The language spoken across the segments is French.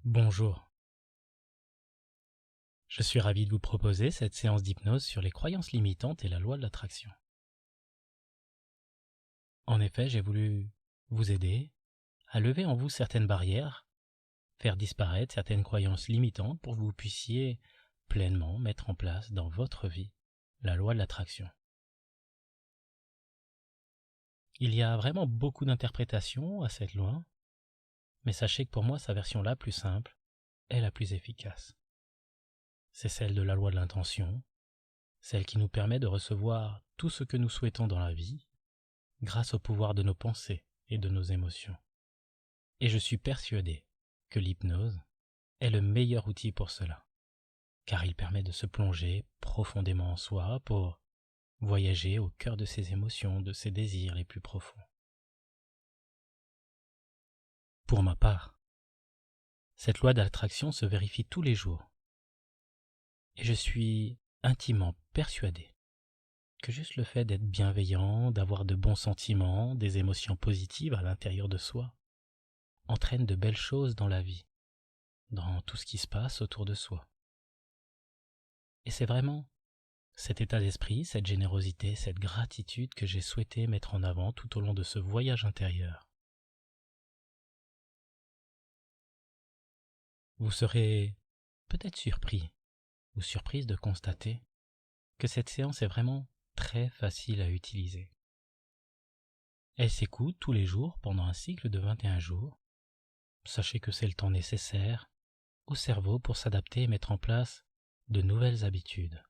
Bonjour, je suis ravi de vous proposer cette séance d'hypnose sur les croyances limitantes et la loi de l'attraction. En effet, j'ai voulu vous aider à lever en vous certaines barrières, faire disparaître certaines croyances limitantes pour que vous puissiez pleinement mettre en place dans votre vie la loi de l'attraction. Il y a vraiment beaucoup d'interprétations à cette loi, mais sachez que pour moi, sa version la plus simple est la plus efficace. C'est celle de la loi de l'intention, celle qui nous permet de recevoir tout ce que nous souhaitons dans la vie grâce au pouvoir de nos pensées et de nos émotions. Et je suis persuadé que l'hypnose est le meilleur outil pour cela, car il permet de se plonger profondément en soi pour voyager au cœur de ses émotions, de ses désirs les plus profonds. Pour ma part, cette loi d'attraction se vérifie tous les jours, et je suis intimement persuadé que juste le fait d'être bienveillant, d'avoir de bons sentiments, des émotions positives à l'intérieur de soi, entraîne de belles choses dans la vie, dans tout ce qui se passe autour de soi. Et c'est vraiment cet état d'esprit, cette générosité, cette gratitude que j'ai souhaité mettre en avant tout au long de ce voyage intérieur. Vous serez peut-être surpris ou surprise de constater que cette séance est vraiment très facile à utiliser. Elle s'écoute tous les jours pendant un cycle de 21 jours. Sachez que c'est le temps nécessaire au cerveau pour s'adapter et mettre en place de nouvelles habitudes.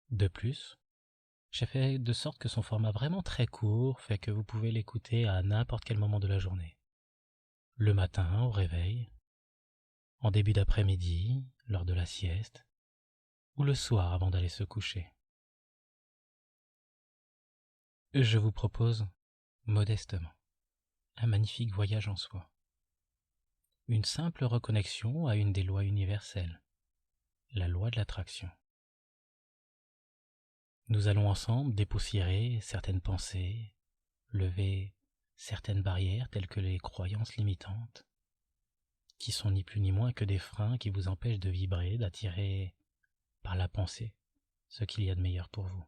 De plus, j'ai fait de sorte que son format vraiment très court fait que vous pouvez l'écouter à n'importe quel moment de la journée. Le matin, au réveil, en début d'après-midi, lors de la sieste, ou le soir avant d'aller se coucher. Je vous propose, modestement, un magnifique voyage en soi. Une simple reconnexion à une des lois universelles, la loi de l'attraction. Nous allons ensemble dépoussiérer certaines pensées, lever certaines barrières telles que les croyances limitantes, qui sont ni plus ni moins que des freins qui vous empêchent de vibrer, d'attirer par la pensée ce qu'il y a de meilleur pour vous.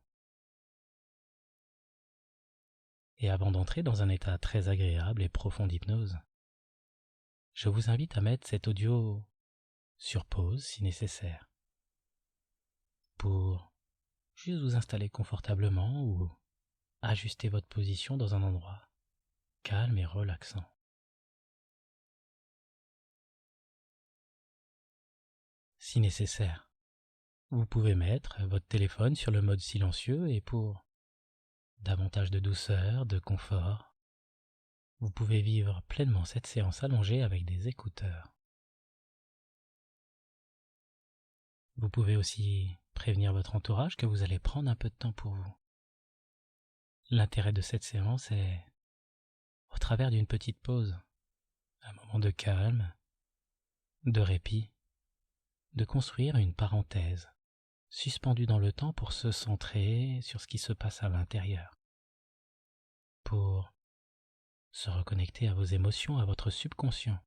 Et avant d'entrer dans un état très agréable et profond d'hypnose, je vous invite à mettre cet audio sur pause si nécessaire, pour juste vous installer confortablement ou ajuster votre position dans un endroit calme et relaxant. Si nécessaire, vous pouvez mettre votre téléphone sur le mode silencieux et pour davantage de douceur, de confort, vous pouvez vivre pleinement cette séance allongée avec des écouteurs. Vous pouvez aussi prévenir votre entourage que vous allez prendre un peu de temps pour vous. L'intérêt de cette séance est, au travers d'une petite pause, un moment de calme, de répit, de construire une parenthèse suspendue dans le temps pour se centrer sur ce qui se passe à l'intérieur, pour se reconnecter à vos émotions, à votre subconscient,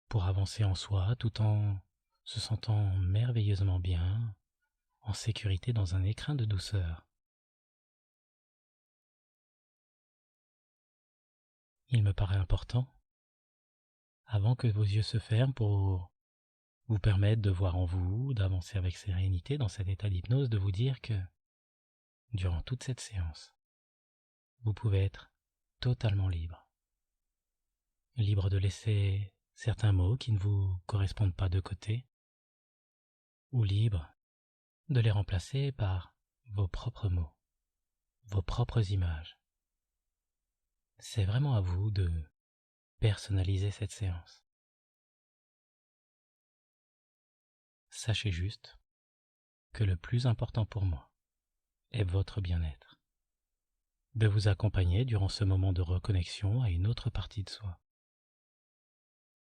pour avancer en soi tout en se sentant merveilleusement bien, en sécurité dans un écrin de douceur. Il me paraît important, avant que vos yeux se ferment, pour vous permettre de voir en vous, d'avancer avec sérénité dans cet état d'hypnose, de vous dire que, durant toute cette séance, vous pouvez être totalement libre. Libre de laisser certains mots qui ne vous correspondent pas de côté, ou libre de les remplacer par vos propres mots, vos propres images. C'est vraiment à vous de personnaliser cette séance. Sachez juste que le plus important pour moi est votre bien-être, de vous accompagner durant ce moment de reconnexion à une autre partie de soi.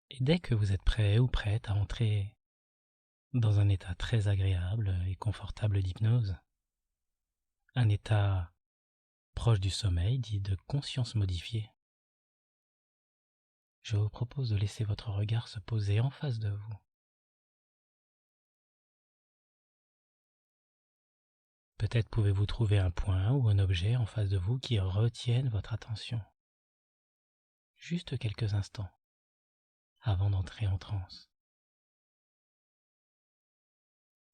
Et dès que vous êtes prêt ou prête à entrer dans un état très agréable et confortable d'hypnose, un état proche du sommeil dit de conscience modifiée, je vous propose de laisser votre regard se poser en face de vous. Peut-être pouvez-vous trouver un point ou un objet en face de vous qui retienne votre attention. Juste quelques instants avant d'entrer en transe.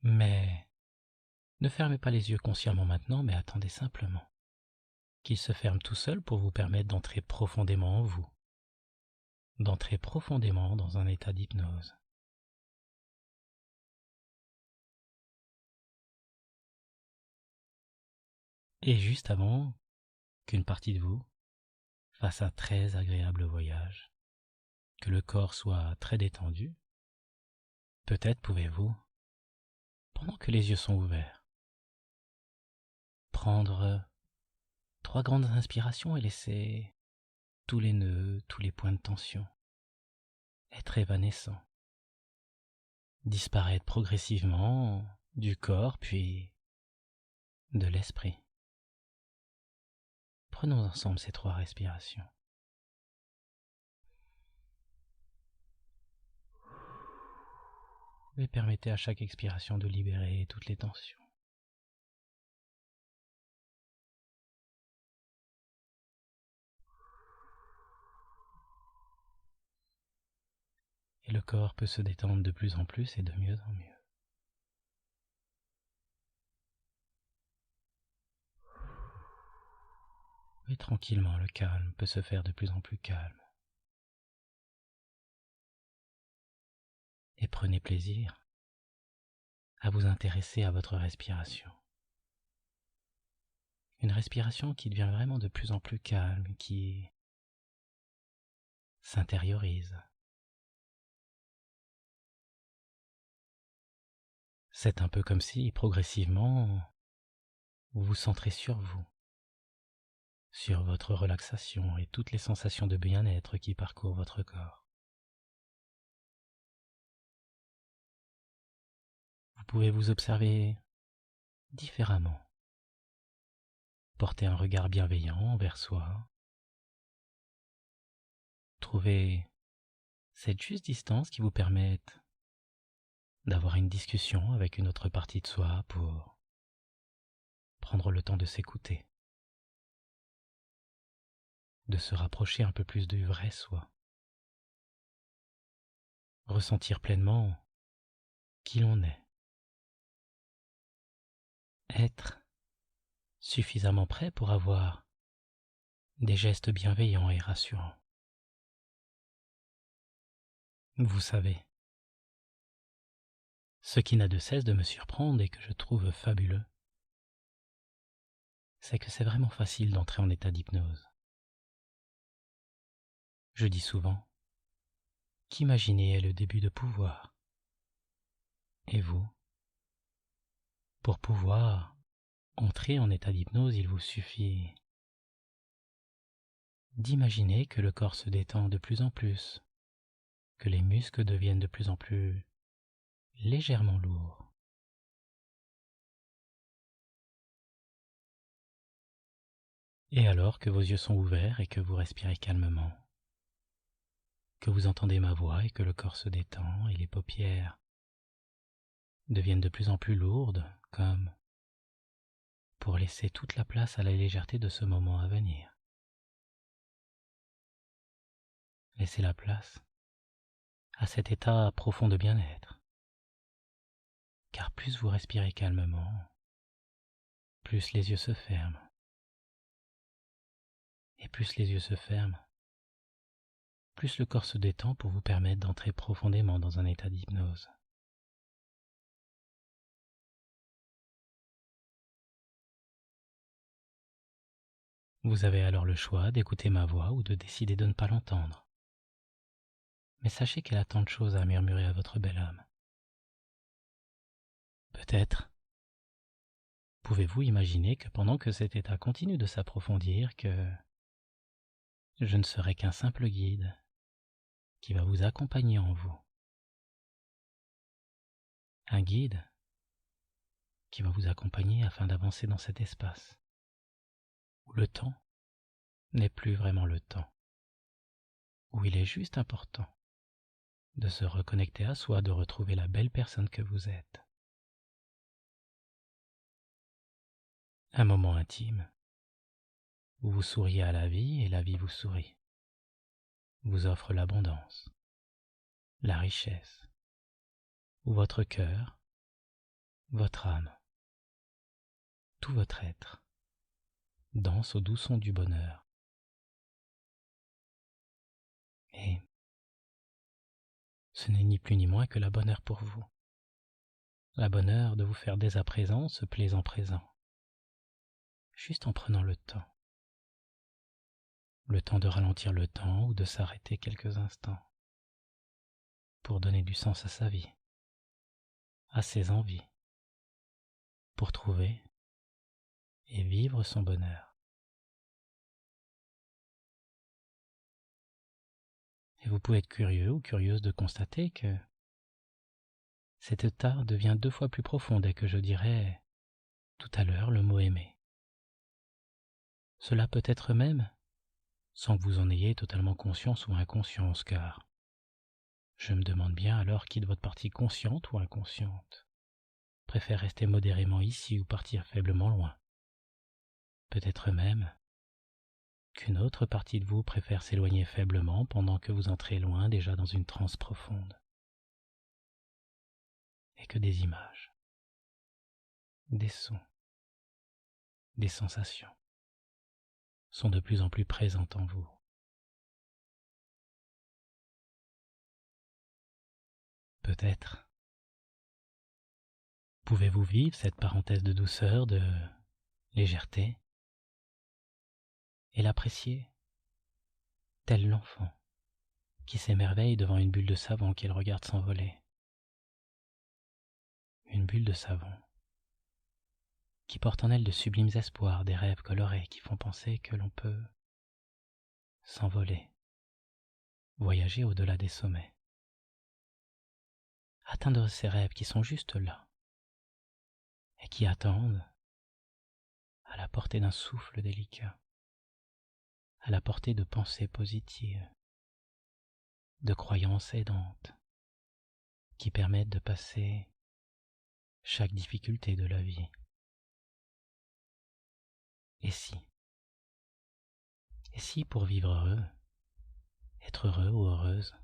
Mais ne fermez pas les yeux consciemment maintenant, mais attendez simplement qu'ils se ferment tout seuls pour vous permettre d'entrer profondément en vous, d'entrer profondément dans un état d'hypnose. Et juste avant qu'une partie de vous fasse un très agréable voyage, que le corps soit très détendu, peut-être pouvez-vous, pendant que les yeux sont ouverts, prendre 3 grandes inspirations et laisser tous les nœuds, tous les points de tension être évanescents, disparaître progressivement du corps puis de l'esprit. Prenons ensemble ces 3 respirations. Et permettez à chaque expiration de libérer toutes les tensions. Et le corps peut se détendre de plus en plus et de mieux en mieux. Et tranquillement, le calme peut se faire de plus en plus calme. Et prenez plaisir à vous intéresser à votre respiration. Une respiration qui devient vraiment de plus en plus calme, qui s'intériorise. C'est un peu comme si, progressivement, vous vous centrez sur vous, sur votre relaxation et toutes les sensations de bien-être qui parcourent votre corps. Vous pouvez vous observer différemment, porter un regard bienveillant envers soi, trouver cette juste distance qui vous permette d'avoir une discussion avec une autre partie de soi pour prendre le temps de s'écouter, de se rapprocher un peu plus du vrai soi, ressentir pleinement qui l'on est, être suffisamment prêt pour avoir des gestes bienveillants et rassurants. Vous savez, ce qui n'a de cesse de me surprendre et que je trouve fabuleux, c'est que c'est vraiment facile d'entrer en état d'hypnose. Je dis souvent qu'imaginer est le début de pouvoir. Et vous, pour pouvoir entrer en état d'hypnose, il vous suffit d'imaginer que le corps se détend de plus en plus, que les muscles deviennent de plus en plus légèrement lourds. Et alors que vos yeux sont ouverts et que vous respirez calmement, que vous entendez ma voix et que le corps se détend et les paupières deviennent de plus en plus lourdes, comme pour laisser toute la place à la légèreté de ce moment à venir. Laissez la place à cet état profond de bien-être. Car plus vous respirez calmement, plus les yeux se ferment. Et plus les yeux se ferment, plus le corps se détend pour vous permettre d'entrer profondément dans un état d'hypnose. Vous avez alors le choix d'écouter ma voix ou de décider de ne pas l'entendre. Mais sachez qu'elle a tant de choses à murmurer à votre belle âme. Peut-être pouvez-vous imaginer que pendant que cet état continue de s'approfondir, que je ne serai qu'un simple guide qui va vous accompagner en vous. Un guide qui va vous accompagner afin d'avancer dans cet espace où le temps n'est plus vraiment le temps. où il est juste important de se reconnecter à soi, de retrouver la belle personne que vous êtes. Un moment intime où vous souriez à la vie et la vie vous sourit, vous offre l'abondance, la richesse, où votre cœur, votre âme, tout votre être danse au doux son du bonheur. Et ce n'est ni plus ni moins que la bonne heure pour vous. La bonne heure de vous faire dès à présent ce plaisant présent, juste en prenant le temps. Le temps de ralentir le temps ou de s'arrêter quelques instants pour donner du sens à sa vie, à ses envies, pour trouver et vivre son bonheur. Et vous pouvez être curieux ou curieuse de constater que cet état devient 2 fois plus profond dès que je dirai tout à l'heure le mot aimer. Cela peut être même sans que vous en ayez totalement conscience ou inconscience, car je me demande bien alors qui de votre partie consciente ou inconsciente préfère rester modérément ici ou partir faiblement loin. Peut-être même qu'une autre partie de vous préfère s'éloigner faiblement pendant que vous entrez loin déjà dans une transe profonde. Et que des images, des sons, des sensations sont de plus en plus présentes en vous. Peut-être pouvez-vous vivre cette parenthèse de douceur, de légèreté, et l'apprécier tel l'enfant qui s'émerveille devant une bulle de savon qu'il regarde s'envoler. Une bulle de savon qui porte en elle de sublimes espoirs, des rêves colorés qui font penser que l'on peut s'envoler, voyager au-delà des sommets, atteindre ces rêves qui sont juste là et qui attendent à la portée d'un souffle délicat, à la portée de pensées positives, de croyances aidantes qui permettent de passer chaque difficulté de la vie. Et si pour vivre heureux, être heureux ou heureuse,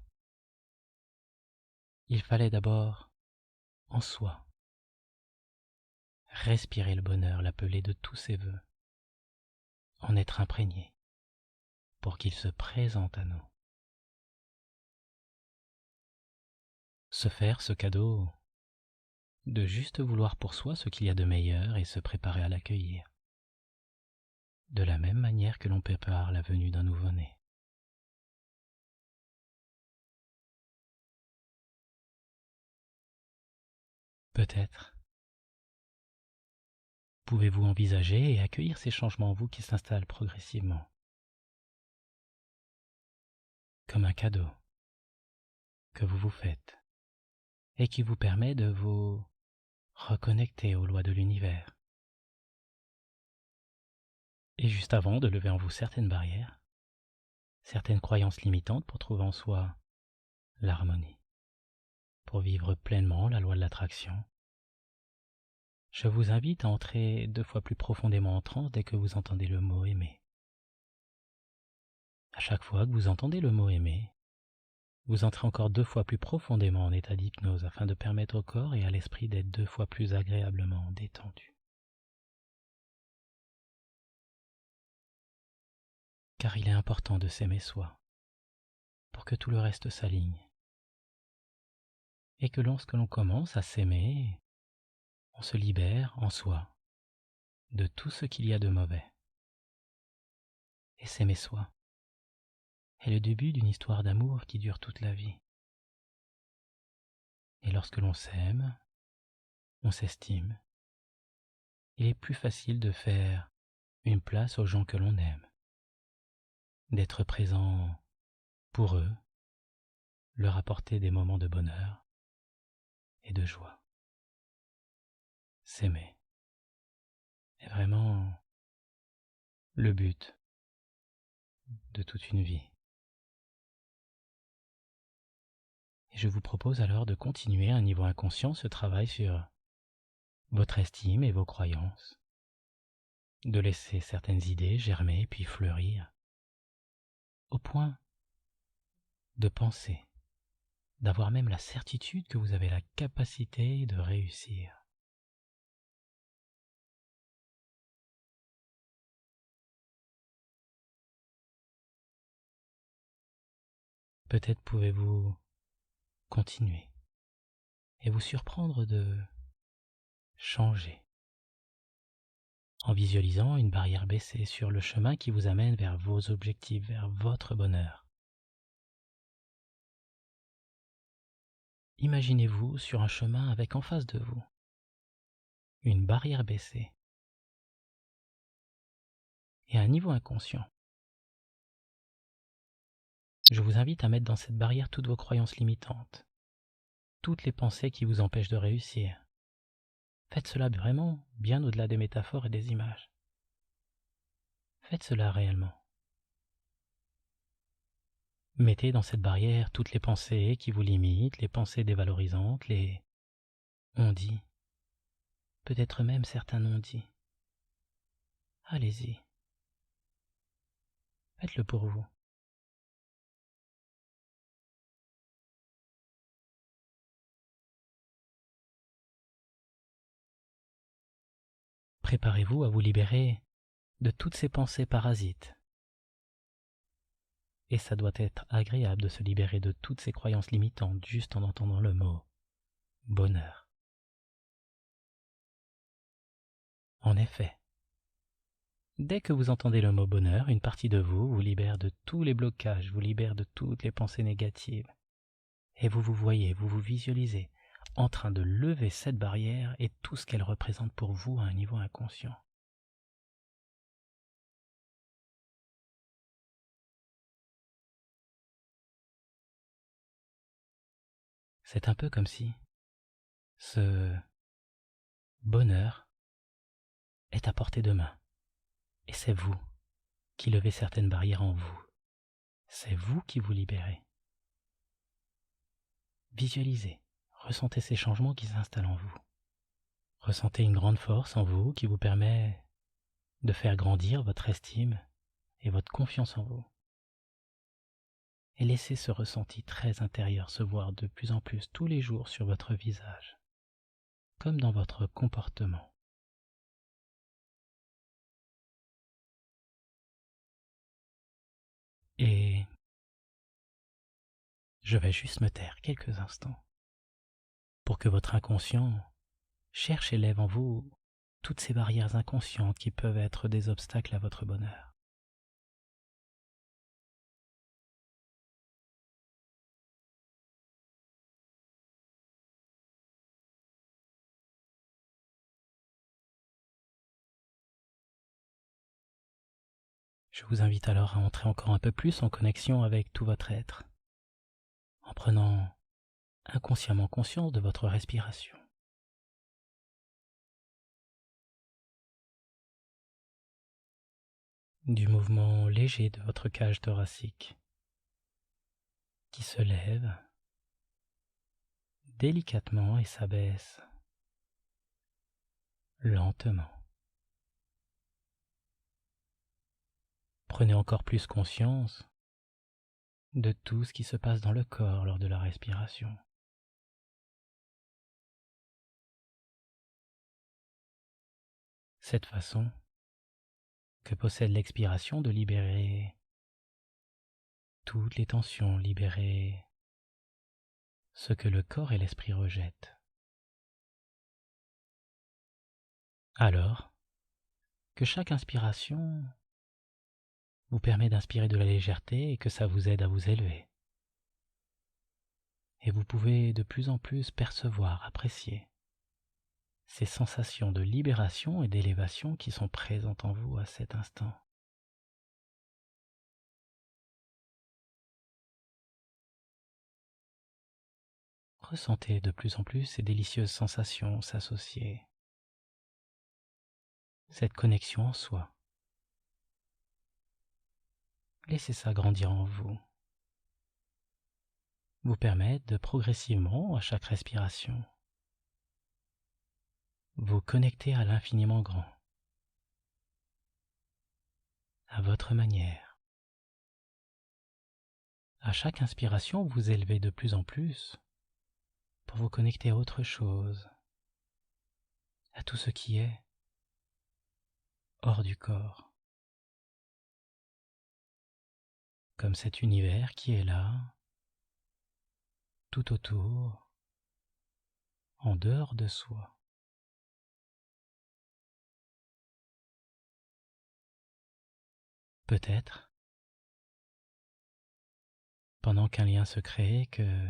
il fallait d'abord, en soi, respirer le bonheur, l'appeler de tous ses voeux, en être imprégné, pour qu'il se présente à nous. Se faire ce cadeau de juste vouloir pour soi ce qu'il y a de meilleur et se préparer à l'accueillir, de la même manière que l'on prépare la venue d'un nouveau-né. Peut-être pouvez-vous envisager et accueillir ces changements en vous qui s'installent progressivement, comme un cadeau que vous vous faites et qui vous permet de vous reconnecter aux lois de l'univers. Et juste avant de lever en vous certaines barrières, certaines croyances limitantes pour trouver en soi l'harmonie, pour vivre pleinement la loi de l'attraction, je vous invite à entrer 2 fois plus profondément en transe dès que vous entendez le mot aimer. À chaque fois que vous entendez le mot aimer, vous entrez encore 2 fois plus profondément en état d'hypnose afin de permettre au corps et à l'esprit d'être 2 fois plus agréablement détendus. Car il est important de s'aimer soi pour que tout le reste s'aligne. Et que lorsque l'on commence à s'aimer, on se libère en soi de tout ce qu'il y a de mauvais. Et s'aimer soi est le début d'une histoire d'amour qui dure toute la vie. Et lorsque l'on s'aime, on s'estime, il est plus facile de faire une place aux gens que l'on aime, d'être présent pour eux, leur apporter des moments de bonheur et de joie. S'aimer est vraiment le but de toute une vie. Et je vous propose alors de continuer à un niveau inconscient ce travail sur votre estime et vos croyances, de laisser certaines idées germer puis fleurir, au point de penser, d'avoir même la certitude que vous avez la capacité de réussir. Peut-être pouvez-vous continuer et vous surprendre de changer en visualisant une barrière baissée sur le chemin qui vous amène vers vos objectifs, vers votre bonheur. Imaginez-vous sur un chemin avec en face de vous une barrière baissée et à un niveau inconscient. Je vous invite à mettre dans cette barrière toutes vos croyances limitantes, toutes les pensées qui vous empêchent de réussir. Faites cela vraiment bien au-delà des métaphores et des images. Faites cela réellement. Mettez dans cette barrière toutes les pensées qui vous limitent, les pensées dévalorisantes, les on-dit, peut-être même certains non-dits. Allez-y. Faites-le pour vous. Préparez-vous à vous libérer de toutes ces pensées parasites. Et ça doit être agréable de se libérer de toutes ces croyances limitantes juste en entendant le mot bonheur. En effet, dès que vous entendez le mot bonheur, une partie de vous vous libère de tous les blocages, vous libère de toutes les pensées négatives. Et vous vous voyez, vous vous visualisez en train de lever cette barrière et tout ce qu'elle représente pour vous à un niveau inconscient. C'est un peu comme si ce bonheur est à portée de main. Et c'est vous qui levez certaines barrières en vous. C'est vous qui vous libérez. Visualisez, ressentez ces changements qui s'installent en vous. Ressentez une grande force en vous qui vous permet de faire grandir votre estime et votre confiance en vous. Et laissez ce ressenti très intérieur se voir de plus en plus tous les jours sur votre visage, comme dans votre comportement. Et je vais juste me taire quelques instants pour que votre inconscient cherche et lève en vous toutes ces barrières inconscientes qui peuvent être des obstacles à votre bonheur. Je vous invite alors à entrer encore un peu plus en connexion avec tout votre être, en prenant inconsciemment conscience de votre respiration. Du mouvement léger de votre cage thoracique qui se lève délicatement et s'abaisse lentement. Prenez encore plus conscience de tout ce qui se passe dans le corps lors de la respiration. Cette façon que possède l'expiration de libérer toutes les tensions, libérer ce que le corps et l'esprit rejettent. Alors que chaque inspiration vous permet d'inspirer de la légèreté et que ça vous aide à vous élever. Et vous pouvez de plus en plus percevoir, apprécier ces sensations de libération et d'élévation qui sont présentes en vous à cet instant. Ressentez de plus en plus ces délicieuses sensations s'associer, cette connexion en soi. Laissez ça grandir en vous. vous permettent de progressivement, à chaque respiration, vous connecter à l'infiniment grand, à votre manière. À chaque inspiration, vous élevez de plus en plus pour vous connecter à autre chose, à tout ce qui est hors du corps, comme cet univers qui est là, tout autour, en dehors de soi. Peut-être, pendant qu'un lien se crée, que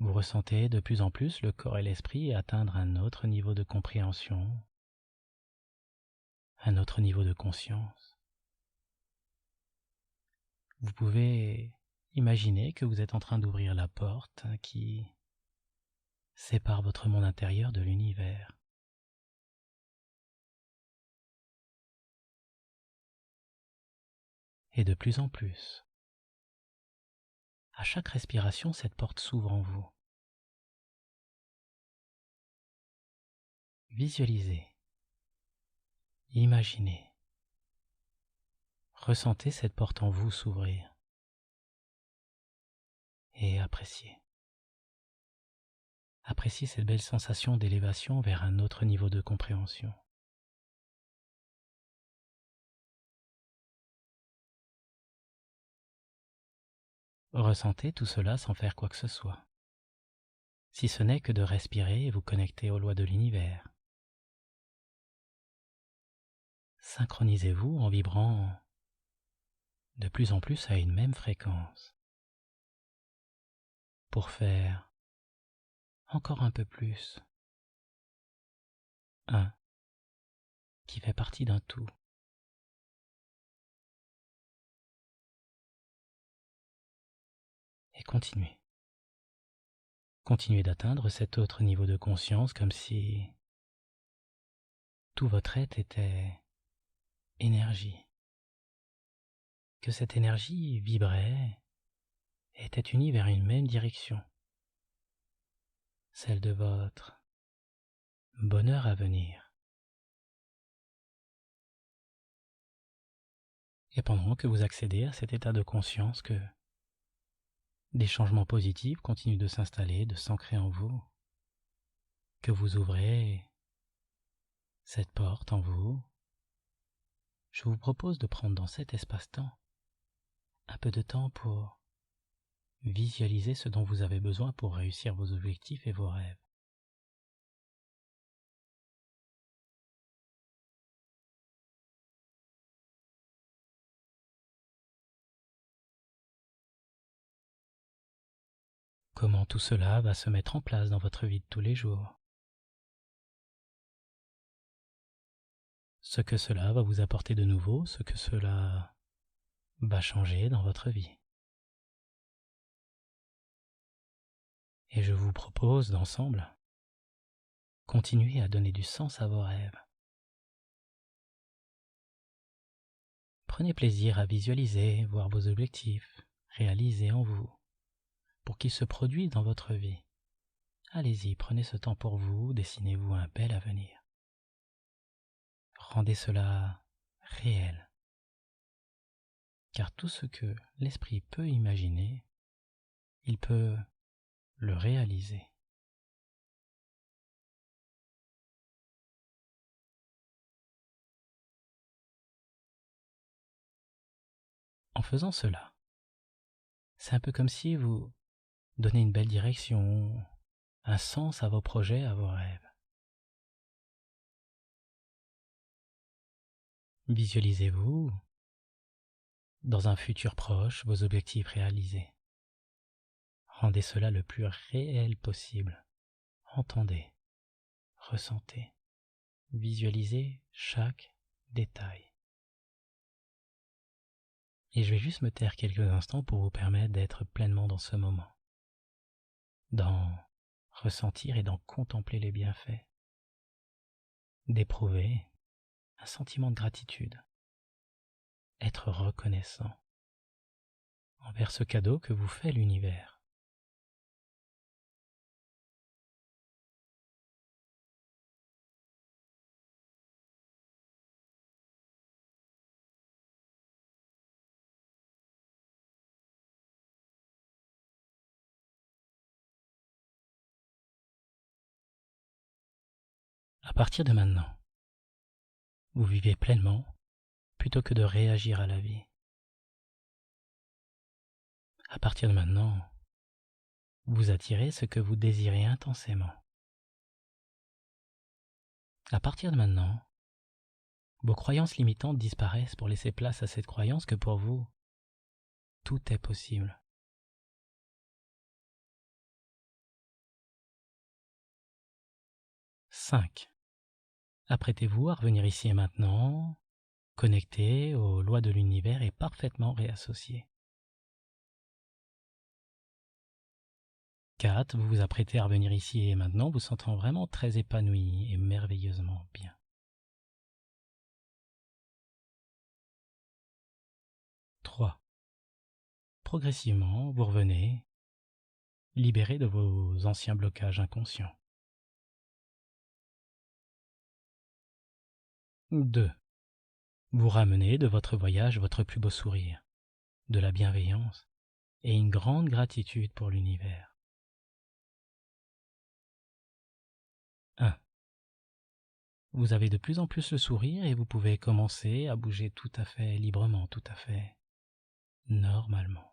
vous ressentez de plus en plus le corps et l'esprit atteindre un autre niveau de compréhension, un autre niveau de conscience. Vous pouvez imaginer que vous êtes en train d'ouvrir la porte qui sépare votre monde intérieur de l'univers. Et de plus en plus, à chaque respiration, cette porte s'ouvre en vous. Visualisez, imaginez, ressentez cette porte en vous s'ouvrir et appréciez. Appréciez cette belle sensation d'élévation vers un autre niveau de compréhension. Ressentez tout cela sans faire quoi que ce soit, si ce n'est que de respirer et vous connecter aux lois de l'univers. Synchronisez-vous en vibrant de plus en plus à une même fréquence pour faire encore un peu plus. Un qui fait partie d'un tout. Et continuez. Continuez d'atteindre cet autre niveau de conscience comme si tout votre être était énergie. Que cette énergie vibrait et était unie vers une même direction, celle de votre bonheur à venir. Et pendant que vous accédez à cet état de conscience, que des changements positifs continuent de s'installer, de s'ancrer en vous, que vous ouvrez cette porte en vous, je vous propose de prendre dans cet espace-temps un peu de temps pour visualiser ce dont vous avez besoin pour réussir vos objectifs et vos rêves. Comment tout cela va se mettre en place dans votre vie de tous les jours. Ce que cela va vous apporter de nouveau, ce que cela va changer dans votre vie. Et je vous propose d'ensemble continuer à donner du sens à vos rêves. Prenez plaisir à visualiser, voir vos objectifs réalisés en vous, pour qu'ils se produisent dans votre vie. Allez-y, prenez ce temps pour vous, dessinez-vous un bel avenir. Rendez cela réel, car tout ce que l'esprit peut imaginer, il peut le réaliser. En faisant cela, c'est un peu comme si vous donnez une belle direction, un sens à vos projets, à vos rêves. Visualisez-vous dans un futur proche, vos objectifs réalisés. Rendez cela le plus réel possible. Entendez, ressentez, visualisez chaque détail. Et je vais juste me taire quelques instants pour vous permettre d'être pleinement dans ce moment, d'en ressentir et d'en contempler les bienfaits, d'éprouver un sentiment de gratitude, être reconnaissant envers ce cadeau que vous fait l'univers, À partir de maintenant, vous vivez pleinement plutôt que de réagir à la vie. À partir de maintenant, vous attirez ce que vous désirez intensément. À partir de maintenant, vos croyances limitantes disparaissent pour laisser place à cette croyance que pour vous, tout est possible. 5. Apprêtez-vous à revenir ici et maintenant, connecté aux lois de l'univers et parfaitement réassocié. 4. Vous vous apprêtez à revenir ici et maintenant, vous sentant vraiment très épanoui et merveilleusement bien. 3. Progressivement, vous revenez, libéré de vos anciens blocages inconscients. 2. Vous ramenez de votre voyage votre plus beau sourire, de la bienveillance et une grande gratitude pour l'univers. 1. Vous avez de plus en plus le sourire et vous pouvez commencer à bouger tout à fait librement, tout à fait normalement.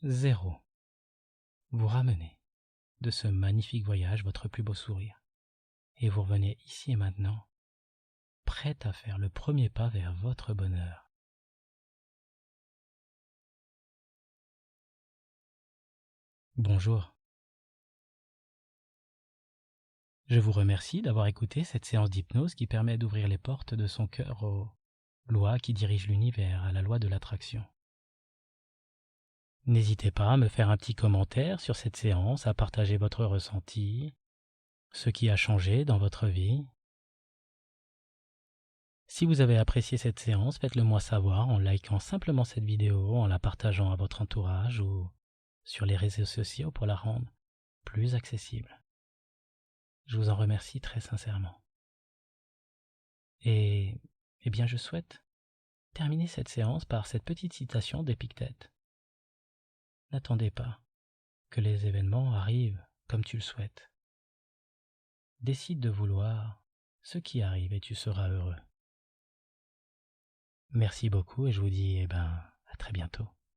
0. Vous ramenez de ce magnifique voyage votre plus beau sourire et vous revenez ici et maintenant, prête à faire le premier pas vers votre bonheur. Bonjour. Je vous remercie d'avoir écouté cette séance d'hypnose qui permet d'ouvrir les portes de son cœur aux lois qui dirigent l'univers, à la loi de l'attraction. N'hésitez pas à me faire un petit commentaire sur cette séance, à partager votre ressenti, ce qui a changé dans votre vie. Si vous avez apprécié cette séance, faites-le moi savoir en likant simplement cette vidéo, en la partageant à votre entourage ou sur les réseaux sociaux pour la rendre plus accessible. Je vous en remercie très sincèrement. Et bien je souhaite terminer cette séance par cette petite citation d'Épictète. N'attendez pas que les événements arrivent comme tu le souhaites. Décide de vouloir ce qui arrive et tu seras heureux. Merci beaucoup et je vous dis à très bientôt.